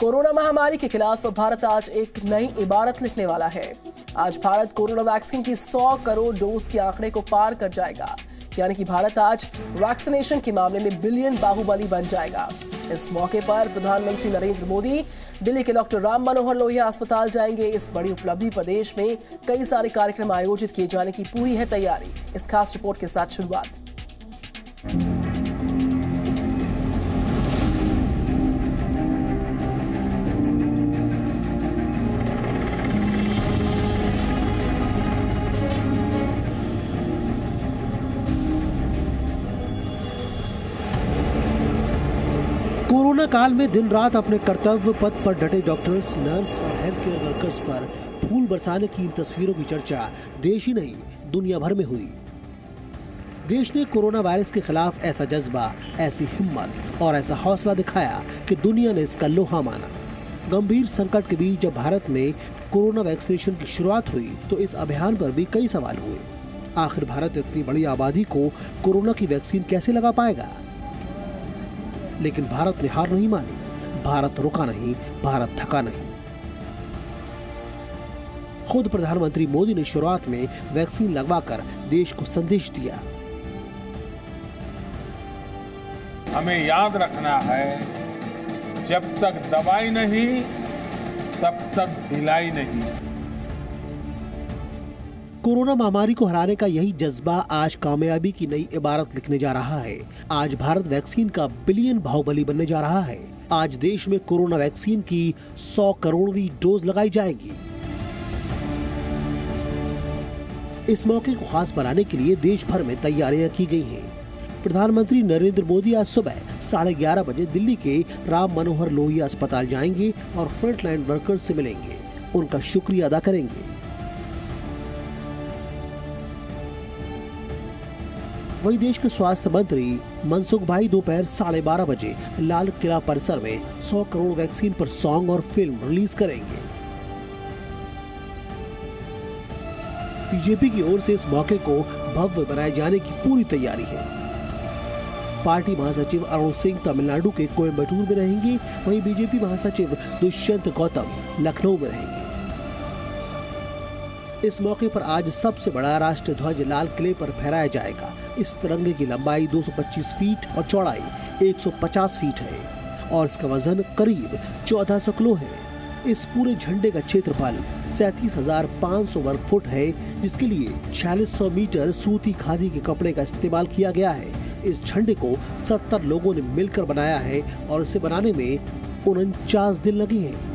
Corona महामारी के खिलाफ भारत आज एक नई इबारत लिखने वाला है। आज भारत कोरोना वैक्सीन की 100 करोड़ डोज के आंकड़े को पार कर जाएगा, यानी कि भारत आज वैक्सीनेशन के मामले में बिलियन बाहुबली बन जाएगा। इस मौके पर प्रधानमंत्री नरेंद्र मोदी दिल्ली के डॉक्टर राम मनोहर लोहिया अस्पताल जाएंगे। इस बड़ी उपलब्धि पर देश में कई सारे कार्यक्रम आयोजित किए जाने की पूरी है तैयारी। इस खास रिपोर्ट के साथ शुरुआत। कोरोना काल में दिन रात अपने कर्तव्य पथ पर डटे डॉक्टर्स, नर्स और हेल्थ केयर वर्कर्स पर फूल बरसाने की इन तस्वीरों की चर्चा देश ही नहीं दुनिया भर में हुई। देश ने कोरोना वायरस के खिलाफ ऐसा जज्बा, ऐसी हिम्मत और ऐसा हौसला दिखाया कि दुनिया ने इसका लोहा माना। गंभीर संकट के बीच जब भारत में कोरोना वैक्सीनेशन की शुरुआत हुई तो इस अभियान पर भी कई सवाल हुए। आखिर भारत इतनी बड़ी आबादी को कोरोना की वैक्सीन कैसे लगा पाएगा? लेकिन भारत ने हार नहीं मानी, भारत रुका नहीं, भारत थका नहीं। खुद प्रधानमंत्री मोदी ने शुरुआत में वैक्सीन लगवाकर देश को संदेश दिया। हमें याद रखना है, जब तक दवाई नहीं तब तक ढिलाई नहीं। कोरोना महामारी को हराने का यही जज्बा आज कामयाबी की नई इबारत लिखने जा रहा है। आज भारत वैक्सीन का बिलियन बाहुबली बनने जा रहा है। आज देश में कोरोना वैक्सीन की 100 करोड़वीं डोज लगाई जाएगी। इस मौके को खास बनाने के लिए देश भर में तैयारियां की गई हैं। प्रधानमंत्री नरेंद्र मोदी आज सुबह 11:30 बजे दिल्ली के राम मनोहर लोहिया अस्पताल जाएंगे और फ्रंटलाइन वर्कर्स से मिलेंगे, उनका शुक्रिया अदा करेंगे। वहीं देश के स्वास्थ्य मंत्री मनसुख भाई दोपहर 12:30 बजे लाल किला परिसर में 100 करोड़ वैक्सीन पर सॉन्ग और फिल्म रिलीज करेंगे। बीजेपी की ओर से इस मौके को भव्य बनाए जाने की पूरी तैयारी है। पार्टी महासचिव अरुण सिंह तमिलनाडु के कोयम्बटूर में रहेंगे, वहीं बीजेपी महासचिव दुष्यंत गौतम लखनऊ में रहेंगे। इस मौके पर आज सबसे बड़ा राष्ट्रीय ध्वज लाल किले पर फहराया जाएगा। इस तिरंगे की लंबाई 225 फीट और चौड़ाई 150 फीट है और इसका वजन करीब 1400 किलो है। इस पूरे झंडे का क्षेत्रफल 37,500 वर्ग फुट है, जिसके लिए 4600 मीटर सूती खादी के कपड़े का इस्तेमाल किया गया है। इस झंडे को 70 लोगों ने मिलकर बनाया है और इसे बनाने में 49 दिन लगे हैं।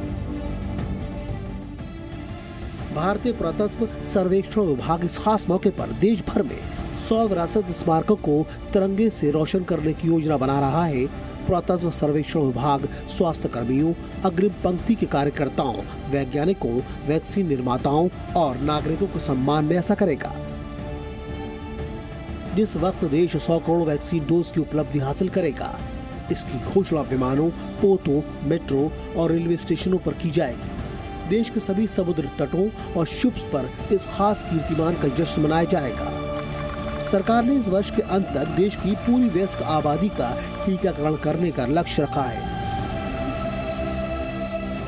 भारतीय पुरातत्व सर्वेक्षण विभाग इस खास मौके पर देश भर में 100 विरासत स्मारकों को तिरंगे से रोशन करने की योजना बना रहा है। पुरातत्व सर्वेक्षण विभाग स्वास्थ्य कर्मियों, अग्रिम पंक्ति के कार्यकर्ताओं, वैज्ञानिकों, वैक्सीन निर्माताओं और नागरिकों के सम्मान में ऐसा करेगा। जिस वक्त देश 100 करोड़ वैक्सीन डोज की उपलब्धि हासिल करेगा, इसकी घोषणा विमानों, पोतों, मेट्रो और रेलवे स्टेशनों पर की जाएगी। देश के सभी समुद्र तटों और शिप्स पर इस खास कीर्तिमान का जश्न मनाया जाएगा। सरकार ने इस वर्ष के अंत तक देश की पूरी वयस्क आबादी का टीकाकरण करने का लक्ष्य रखा है।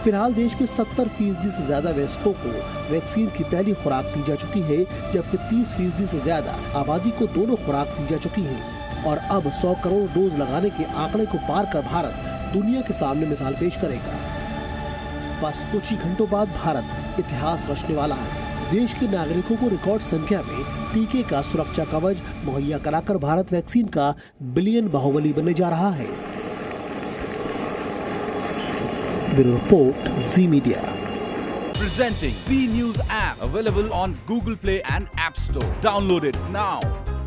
फिलहाल देश के 70% से ज्यादा वयस्कों को वैक्सीन की पहली खुराक दी जा चुकी है, जबकि 30% से ज्यादा आबादी को दोनों खुराक दी जा चुकी है। और अब 100 करोड़ डोज लगाने के आंकड़े को पार कर भारत दुनिया के सामने मिसाल पेश करेगा। बस कुछ ही घंटों बाद भारत इतिहास रचने वाला है। देश के नागरिकों को रिकॉर्ड संख्या में टीके का सुरक्षा कवच मुहैया कराकर भारत वैक्सीन का बिलियन बाहुबली बनने जा रहा है। Bureau report, ji media. Presenting B News app available on Google Play and App Store. Download it now.